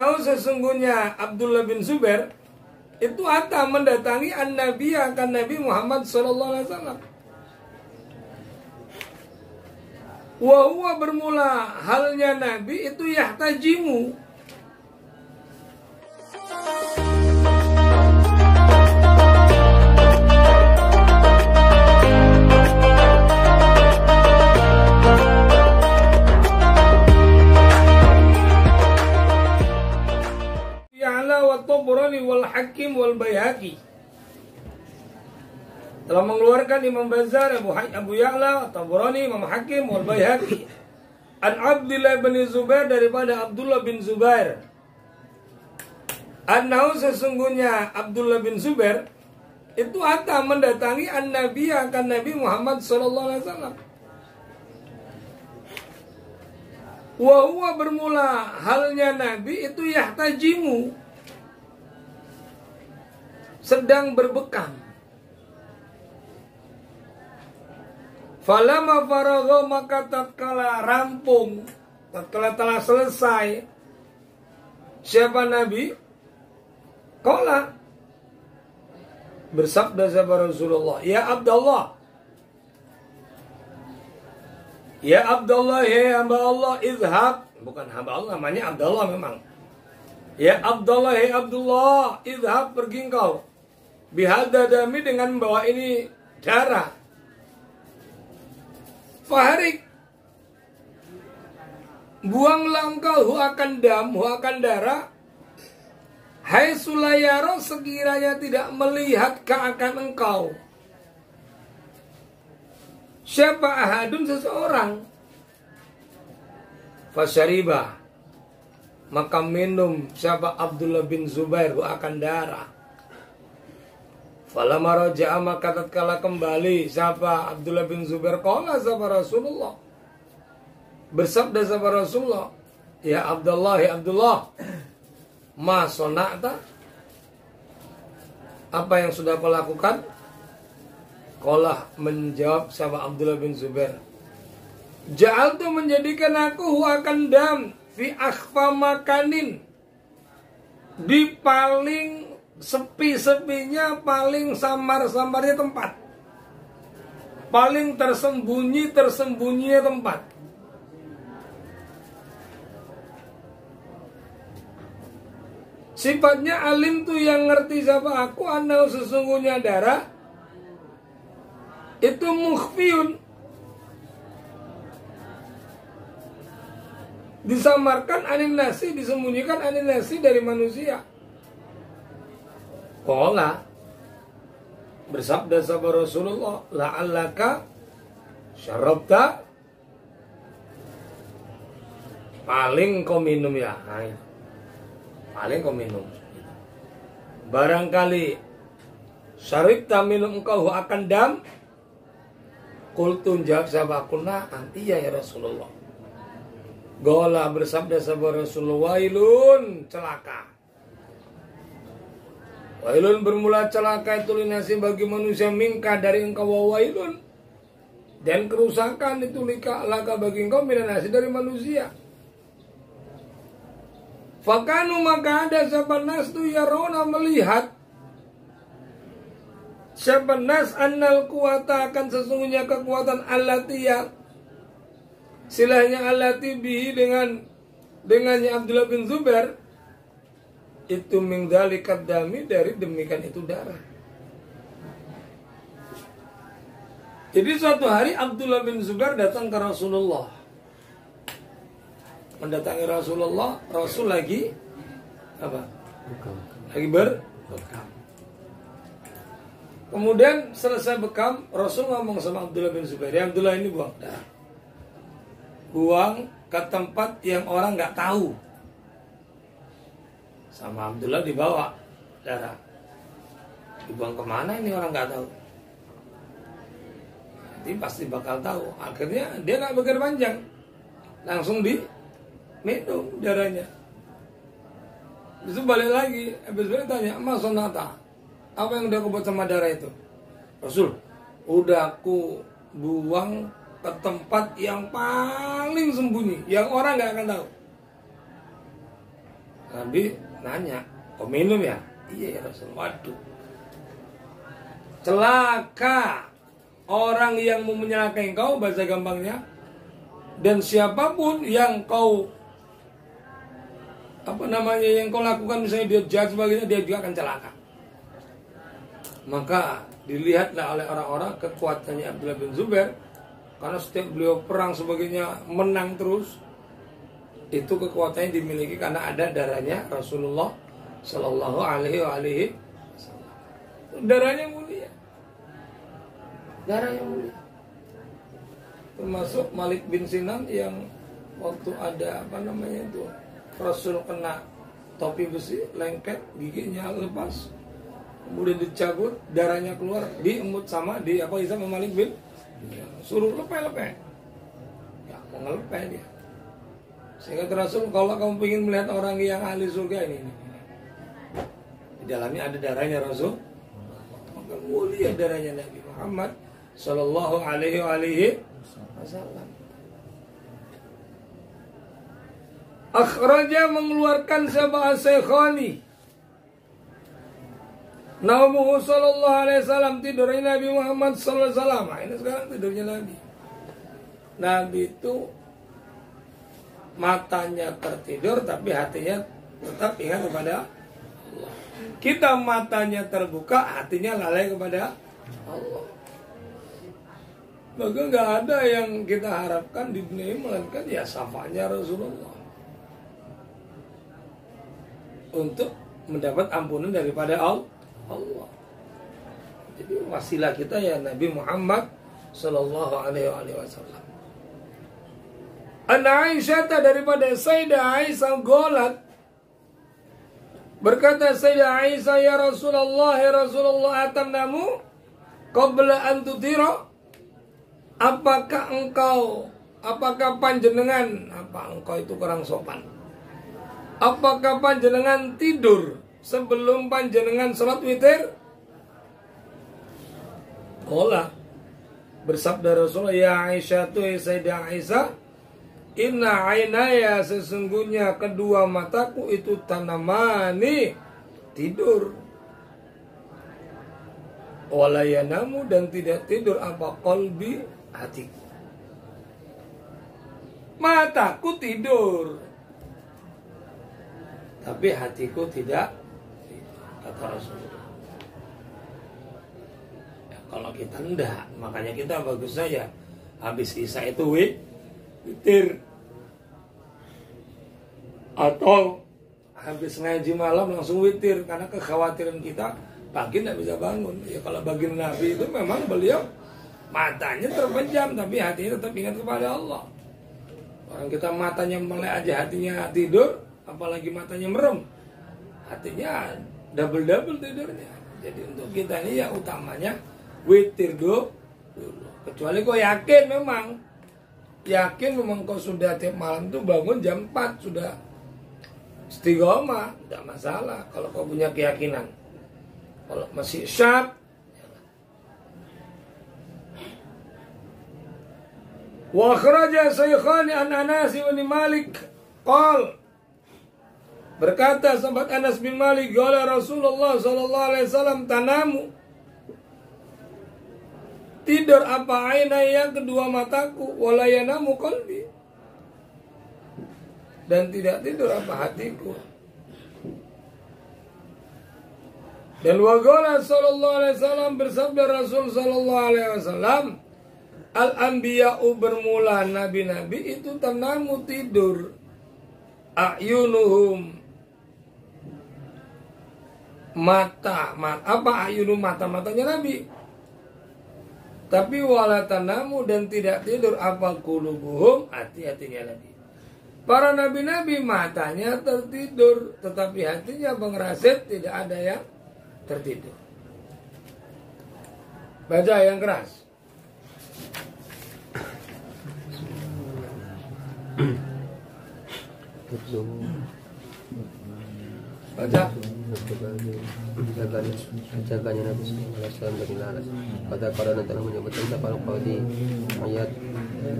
Tahu sesungguhnya Abdullah bin Zubair itu ata mendatangi an-Nabi akan Nabi Muhammad SAW. Wa huwa bermula halnya Nabi itu yahtajimu. Tabrani wal Hakim wal Baihaqi telah mengeluarkan Imam Bazzar, Abu Ya'la, Tabrani, Imam Hakim wal Baihaqi an Abdullah bin Zubair daripada Abdullah bin Zubair annahu sesungguhnya Abdullah bin Zubair itu ata mendatangi an-Nabi akan Nabi Muhammad SAW. Wa huwa bermula halnya Nabi itu yahtajimu, sedang berbekam. Falama faragha maka tatkala rampung, tatkala telah selesai siapa Nabi? Qala bersabda sahabat Rasulullah, ya Abdullah, ya Abdullah, ya hamba Allah, izhab, bukan hamba Allah, namanya Abdullah memang. Ya Abdullah, ya Abdullah, izhab, pergi engkau bihadza dami dengan membawa ini darah. Faharik, buanglah engkau hu akan dam, hu akan darah. Hai sulayaro, sekiranya tidak melihat akan engkau siapa ahadun seseorang. Fasyariba, maka minum siapa Abdullah bin Zubair hu akan darah. Falamma raja'a maka tatkala kembali siapa Abdullah bin Zubair qala sahabat Rasulullah, bersabda sahabat Rasulullah, ya Abdullah, ya Abdullah, ma sona'ta, apa yang sudah kau lakukan? Qala, menjawab sahabat Abdullah bin Zubair, ja'altu menjadikan aku akan dam fi akhfa makanin, di paling sepi-sepinya, paling samar-samarnya tempat, paling tersembunyi-tersembunyinya tempat. Sifatnya alim tuh yang ngerti siapa aku, anau sesungguhnya darah itu mukhfiun, disamarkan anin nasi, disembunyikan anin nasi dari manusia. Qala, bersabda sahabat Rasulullah, la'allaka syarabta, paling kau minum ya, paling kau minum. Barangkali syaribta, minum engkau akan dam. Qultu, jawab sahabat aku, na'am, iya ya Rasulullah. Qala, bersabda sahabat Rasulullah, wailun, celaka. Wailun bermula celaka itu linasi bagi manusia mingka dari engkau, wailun, dan kerusakan itu laka bagi engkau minanasi dari manusia. Fakanu maka ada sahabat nas tu yarona melihat sahabat nas annal kuwata akan sesungguhnya kekuatan allati silahnya allati bihi dengannya Abdullah bin Zubair itu mingdalikat dami, dari demikian itu darah. Jadi suatu hari Abdullah bin Zubair datang ke Rasulullah, mendatangi Rasulullah. Rasul lagi apa? Lagi berbekam. Kemudian selesai bekam, Rasul ngomong sama Abdullah bin Zubair, ya Abdullah, ini buang darah, buang ke tempat yang orang nggak tahu. Sama Abdullah dibawa darah, dibuang kemana ini orang nggak tahu. Nanti pasti bakal tahu. Akhirnya dia nggak pikir panjang, langsung diminum darahnya. Terus balik lagi, habis balik tanya, Mas Sonata, apa yang udah aku buat sama darah itu? Rasul, udah aku buang ke tempat yang paling sembunyi, yang orang nggak akan tahu. Nabi nanya, kau minum ya? Iya ya Rasul. Waduh, celaka orang yang mau menyelakai engkau, bahasa gampangnya. Dan siapapun yang kau yang kau lakukan, misalnya dia jahat sebagainya, dia juga akan celaka. Maka dilihatlah oleh orang-orang kekuatannya Abdullah bin Zubair, karena setiap beliau perang sebagainya menang terus. Itu kekuatannya dimiliki karena ada darahnya Rasulullah Shallallahu Alaihi Wasallam. Darahnya mulia, darahnya mulia. Termasuk Malik bin Sinan yang waktu ada Rasul kena topi besi, lengket, giginya lepas, kemudian dicabut, darahnya keluar, diemut sama sama Malik bin, suruh lepeh, ya mau ngelepeh dia. Sehingga Rasul, kalau kamu ingin melihat orang yang ahli surga ini, di dalamnya ada darahnya Rasul, maka mulia darahnya Nabi Muhammad Sallallahu Alaihi Wasallam. Akhraja mengeluarkan sab'a syekhani. Naumuhu sallallahu alaihi wasallam, tidurnya Nabi Muhammad sallallahu alaihi wasallam. Ini sekarang tidurnya Nabi. Nabi itu matanya tertidur tapi hatinya tetap ingat kepada Allah. Kita matanya terbuka, hatinya lalai kepada Allah. Maka nggak ada yang kita harapkan di dunia ini melainkan ya syafaatnya Rasulullah untuk mendapat ampunan daripada Allah. Jadi wasilah kita ya Nabi Muhammad Sallallahu Alaihi Wasallam. An Aisyah, daripada Sayyidah Aisyah golat, berkata Sayyidah Aisyah, ya Rasulullah atamnamu qabla an tutira. Apakah panjenengan, engkau itu kurang sopan, apakah panjenengan tidur sebelum panjenengan sholat witir? Qala, bersabda Rasulullah, ya Aisyah, Sayyidah Aisyah, inna ainaya, sesungguhnya kedua mataku itu tanamani, tidur. Walayanamu, dan tidak tidur apa qalbi, hatiku. Mataku tidur tapi hatiku tidak, kata Rasulullah. Ya, kalau kita enggak, makanya kita bagus saja habis isya itu witir, atau habis ngaji malam langsung witir, karena kekhawatiran kita pagi tidak bisa bangun. Ya kalau bagi Nabi itu memang beliau matanya terpejam tapi hatinya tetap ingat kepada Allah. Orang kita matanya melek aja hatinya tidur, apalagi matanya merem, hatinya double tidurnya. Jadi untuk kita ini ya utamanya witir dulu. Kecuali kau yakin memang kau sudah tiap malam tuh bangun jam 4 sudah istiqomah, tidak masalah kalau kau punya keyakinan. Kalau masih syak, wa akhraja saykhani an Anas bin Malik qal, berkata sahabat Anas bin Malik, qala Rasulullah sallallahu alaihi wasallam, tanamu, tidur apa ainaya, kedua mataku, wala yanamu qalbi, dan tidak tidur apa hatiku. Dan waqala sallallahu alaihi wasallam, bersabda Rasul sallallahu alaihi wasallam, al-anbiya'u, bermula nabi-nabi itu tanamu tidur, a'yunuhum, a'yunuhum, mata-matanya nabi, tapi wala tanamu, dan tidak tidur apa qulubuhum, hati-hatinya nabi. Para nabi-nabi matanya tertidur tetapi hatinya pengerasit, tidak ada yang tertidur. Baca yang keras. Baca. jaganya Nabi sallallahu alaihi wasallam dari lalat. Pada karena telah menyebutkan tentang qadi ayat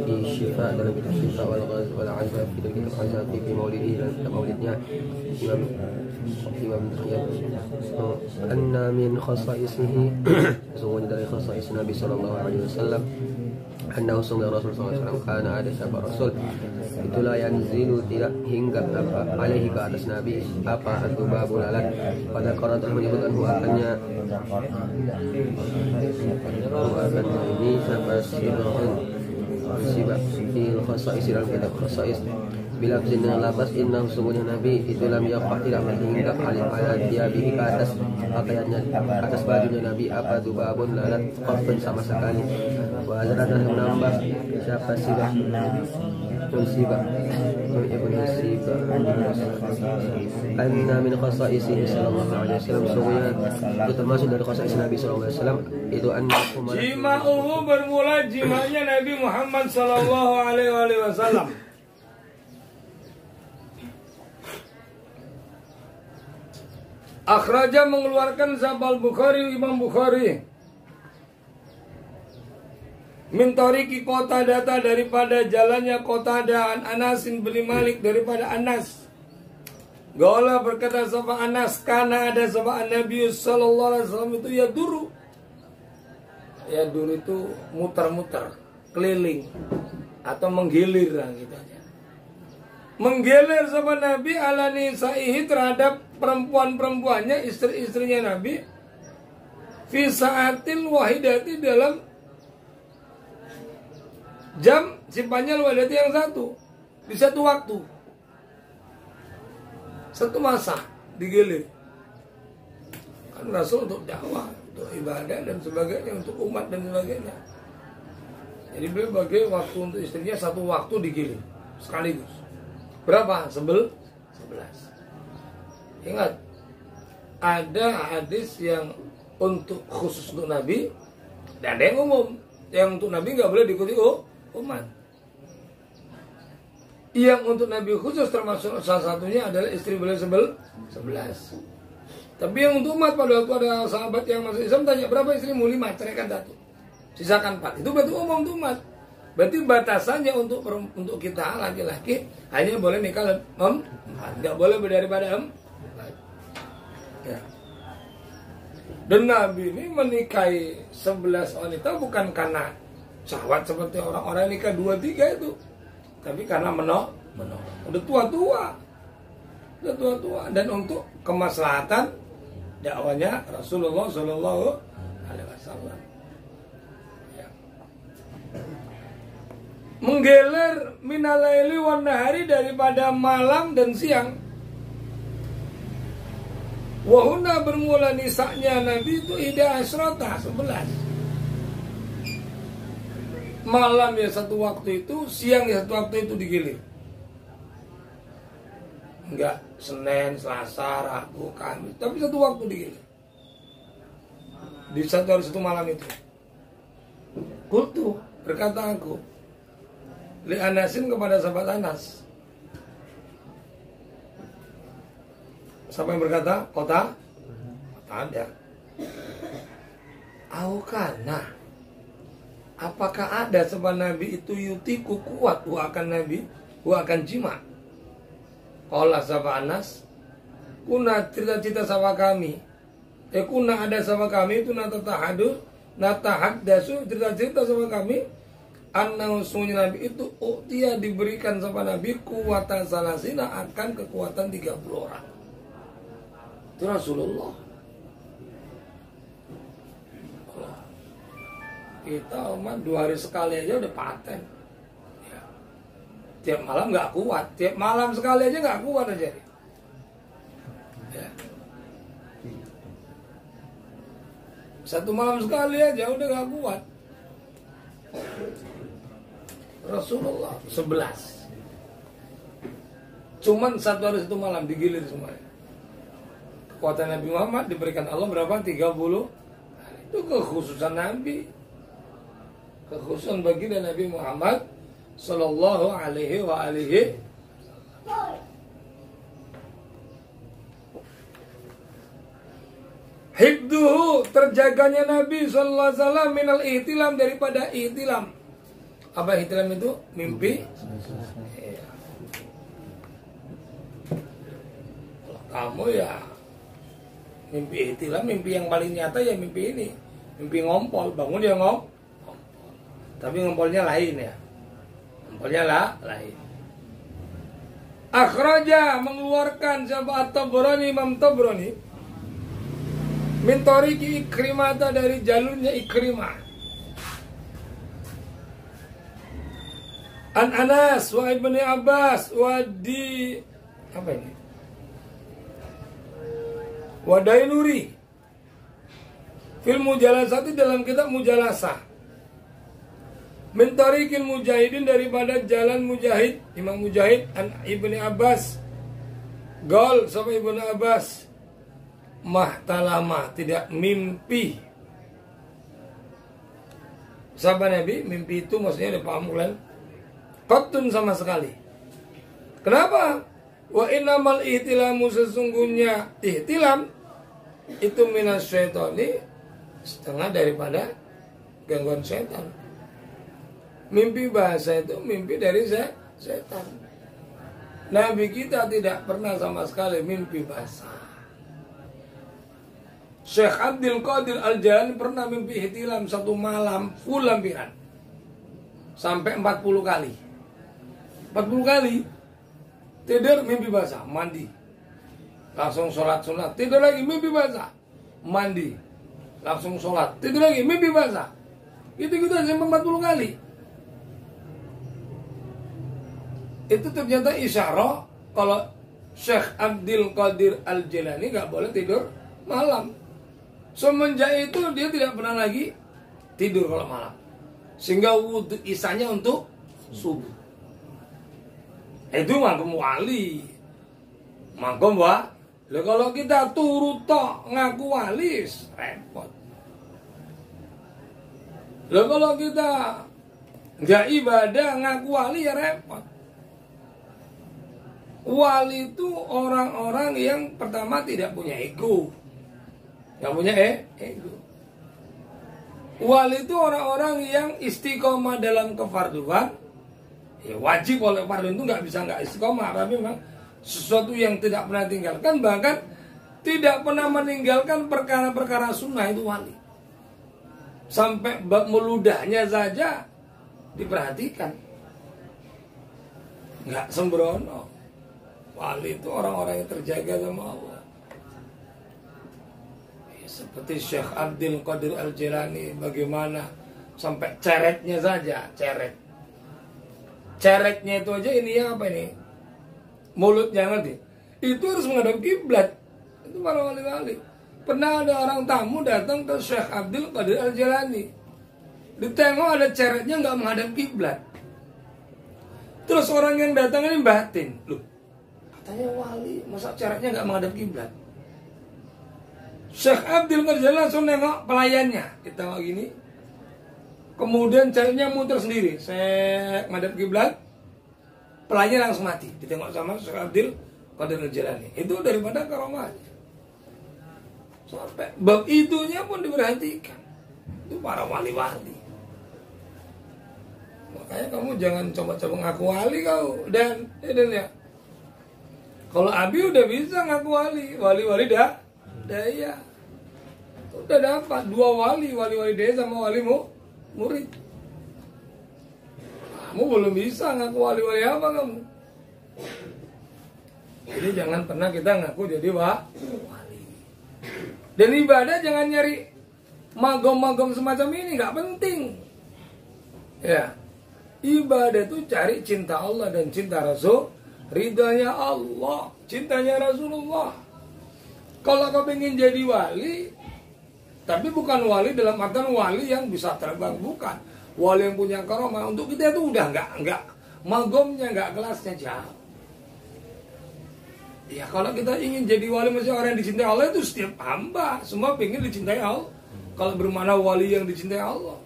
di syifa dalam kitab syifa wal ghaz wal azab di kitab azab di maulidi dan kitab maulidnya Imam anna min khasaisihi sungguhnya dari khasais Nabi sallallahu alaihi wasallam annahu sungguh Rasul sallallahu alaihi wasallam kana ada sahabat Rasul itulah yang zilu tidak hingga apa alaihi ke atas Nabi apa antu babu lalat. Pada Quran telah menyebutkan huakannya ini sampai sibah fil khasais dalam kitab khasais bila dengan labas inna sungguhnya Nabi itu lam yaqah tidak menghingga alim ayat dia bihi ke atas pakaiannya atas bajunya Nabi apa dubabun lalat qafun sama sekali. Wa azra dan menambah siapa sibah musibah ibn sibah anna min khasaisihi sallallahu alaihi wasallam sungguhnya itu termasuk dari khasais Nabi sallallahu alaihi wasallam itu anna jima'uhu bermula jima'nya Nabi Muhammad sallallahu alaihi wasallam. Akhraja mengeluarkan Zabal Bukhari Imam Bukhari min tariki Qatadah daripada jalannya Qatadah an Anasin bin Malik daripada Anas. Gala berkata sama Anas karena ada sama Nabi sallallahu alaihi wasallam itu ya duru itu muter-muter keliling atau menggilir lah gitu aja. Menggilir sama Nabi ala nisaihi terhadap perempuan-perempuannya, istri-istrinya Nabi fi sa'atil wahidati dalam jam simpannya wahidati yang satu di satu waktu satu masa digilir. Kan Rasul untuk dakwah, untuk ibadah dan sebagainya, untuk umat dan sebagainya. Jadi beliau bagi waktu untuk istrinya satu waktu digilir sekaligus. Berapa? 11. Ingat, ada hadis yang untuk khusus untuk Nabi dan ada yang umum. Yang untuk Nabi nggak boleh diikuti umat. Yang untuk Nabi khusus termasuk salah satunya adalah istri beliau 11. Tapi yang untuk umat pada waktu ada sahabat yang masuk Islam tanya berapa istrimu? 5, ceraikan 1. Sisakan 4. Itu berarti umum untuk umat. Berarti batasannya untuk kita laki-laki hanya boleh nikah 4, nggak boleh daripada 4. Ya. Dan Nabi ini menikahi 11 wanita bukan karena syahwat seperti orang-orang nikah 2-3 itu, tapi karena menolak. Udah tua-tua, dan untuk kemaslahatan dakwanya Rasulullah Shallallahu Alaihi Wasallam. Menggeler minalaili wan nahari daripada malam dan siang. Wahuna bermula nisanya Nabi itu ida asrota 11. Malam ya satu waktu itu, siang ya satu waktu itu digilir. Enggak Senin, Selasa, Rabu, Kamis, tapi satu waktu digilir. Di satu hari satu malam itu. Kultu berkata aku li Anasin kepada sahabat Anas. Siapa yang berkata? Kota ada. Aukana. Apakah ada sebab Nabi itu yutiku kuat akan Nabi, akan jima? Qala sahabat Anas, kuna cerita-cerita sama kami. Kuna ada sama kami itu natahaddasu cerita-cerita sama kami. Anna sungguhnya Nabi itu dia diberikan sama Nabi kuwatan salasina akan kekuatan 30 orang. Itu Rasulullah. Kita umat 2 hari sekali aja udah paten. Ya. Tiap malam nggak kuat, tiap malam sekali aja nggak kuat aja. Ya. Satu malam sekali aja udah nggak kuat. Rasulullah 11. Cuman satu hari satu malam digilir semuanya. Kekuatan Nabi Muhammad diberikan Allah berapa? 30. Itu kekhususan Nabi. Kekhususan baginda Nabi Muhammad sallallahu alaihi wa alihi. hibduhu, terjaganya Nabi sallallahu alaihi wasallam minal ihtilam, daripada ihtilam. Apa ihtilam itu? Mimpi. Iya. Kamu ya mimpi ihtilam, mimpi yang paling nyata ya mimpi ini. Mimpi ngompol, bangun dia ngompol. Tapi ngompolnya lain ya. Ngompolnya lain. Akhraja, mengeluarkan siapa At-Tabrani, Imam Tabrani, min tariqi Ikrimah, dari jalurnya Ikrimah. An Anas wa Ibnu Abbas wa di apa ini? Wa Dailuri fil Mujalasati, dalam kitab Mujalasah. Min tariqil Mujahidin, daripada jalan Mujahid, Imam Mujahid, an Ibnu Abbas. Gol sama Ibnu Abbas, mahtalama, tidak mimpi. Sahabat Nabi, mimpi itu maksudnya ada paham kalian? Qatun, sama sekali. Kenapa? Wa innamal ihtilamu, sesungguhnya ihtilam itu minas syaitani, setengah daripada gangguan setan. Mimpi bahasa itu mimpi dari setan. Nabi kita tidak pernah sama sekali mimpi bahasa. Syekh Abdul Qadir Al-Jalani pernah mimpi ihtilam satu malam full lampiran. Sampai 40 kali. 40 kali. Tidur mimpi basah, mandi. Langsung sholat sunat. Tidur lagi mimpi basah, mandi. Langsung sholat. Tidur lagi mimpi basah. Gitu-gitu sampai 40 kali. Itu ternyata isyarah kalau Syekh Abdul Qadir Al-Jalani gak boleh tidur malam. Semenjak itu dia tidak pernah lagi tidur kalau malam. Sehingga wudhu isanya untuk subuh. Itu mangkum wali. Mangkum wa. Kalau kita turut tok ngaku wali, repot. Kalau kita nggak ibadah ngaku wali, ya repot. Wali itu orang-orang yang pertama tidak punya ego. Nggak punya ego. Wali itu orang-orang yang istiqomah dalam kefarduan. Ya wajib, oleh fardu itu nggak bisa nggak istiqomah. Tapi memang sesuatu yang tidak pernah tinggalkan, bahkan tidak pernah meninggalkan perkara-perkara sunnah, itu wali. Sampai bab meludahnya saja diperhatikan. Nggak sembrono. Wali itu orang-orang yang terjaga sama Allah. Ya, seperti Syekh Abdul Qadir Al-Jalani, bagaimana sampai ceretnya saja, ceretnya itu aja ini ya apa ini? Mulutnya nanti. Itu harus menghadap kiblat. Itu para wali-wali. Pernah ada orang tamu datang ke Syekh Abdul Qadir Al-Jalani. Ditengok ada ceretnya nggak menghadap kiblat. Terus orang yang datang ini batin. Loh, katanya wali, masa ceretnya nggak menghadap kiblat? Syekh Abdul Qadir langsung nengok pelayannya. Kita mau gini. Kemudian ceretnya muter sendiri. Saya menghadap kiblat. Pelayan langsung mati. Ditengok sama Syekh Abdul Qadir Al-Jalani. Itu daripada karomahnya. Sampai bab itunya pun diperhatikan. Itu para wali-wali. Makanya kamu jangan coba-coba ngaku wali kau. Dan ya. Kalau Abi udah bisa ngaku wali. Wali-wali dah daya. Udah dapat 2 wali. Wali-wali daya sama wali murid. Kamu belum bisa ngaku wali-wali apa kamu. Jadi jangan pernah kita ngaku jadi wali. Dan ibadah jangan nyari magom-magom semacam ini, nggak penting. Ya, ibadah itu cari cinta Allah dan cinta Rasul, ridhanya Allah, cintanya Rasulullah. Kalau kau pengen jadi wali, tapi bukan wali dalam artian wali yang bisa terbang, bukan. Wali yang punya karomah, untuk kita itu udah nggak magomnya, nggak kelasnya jauh. Ya kalau kita ingin jadi wali, maksudnya orang yang dicintai Allah, itu setiap hamba semua pengen dicintai Allah. Kalau bermakna wali yang dicintai Allah.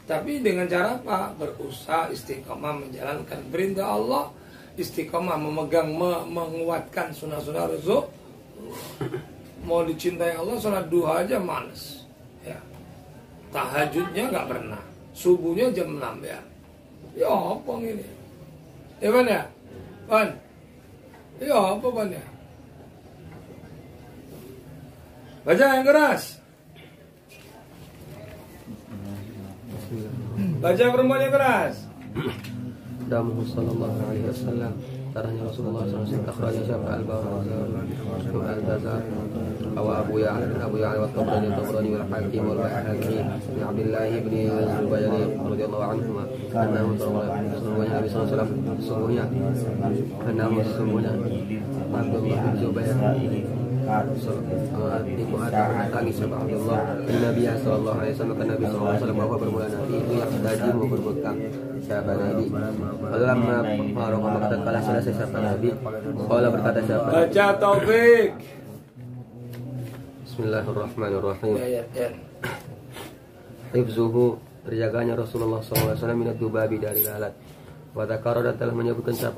Tapi dengan cara apa? Berusaha istiqomah menjalankan perintah Allah, istiqomah memegang, menguatkan sunnah-sunnah Rasul. mau dicintai Allah sholat duha aja males ya. Tahajudnya nggak pernah, subuhnya jam 6 ya. Ya apa ini? Ya Ban ya? Ban? Ya apa Ban ya? Baca yang keras. Baca perempuan yang keras. Damu sallallahu alaihi wasallam. Tarahnya Rasulullah SAW akhraja Syafi'i al-Bazar Abu Ya'la wa Tabrani wal Hakim wal Baihaqi bin Abdullah ibn Zubair radhiyallahu anhu annahu sesungguhnya Nabi sallallahu alaihi wasallam sesungguhnya Abdullah bin Zubair tangis sama Abdullah Nabi sallallahu alaihi wasallam Nabi sallallahu alaihi wasallam bahwa bermula Nabi itu yang tajam berbekam siapa Nabi lama farqa maka kala selesai siapa Nabi qala berkata siapa baca Taufik. Bismillahirrahmanirrahim. Hifzuhu terjaganya Rasulullah SAW minat dubabi dari lalat wa dzakara dan telah menyebutkan siapa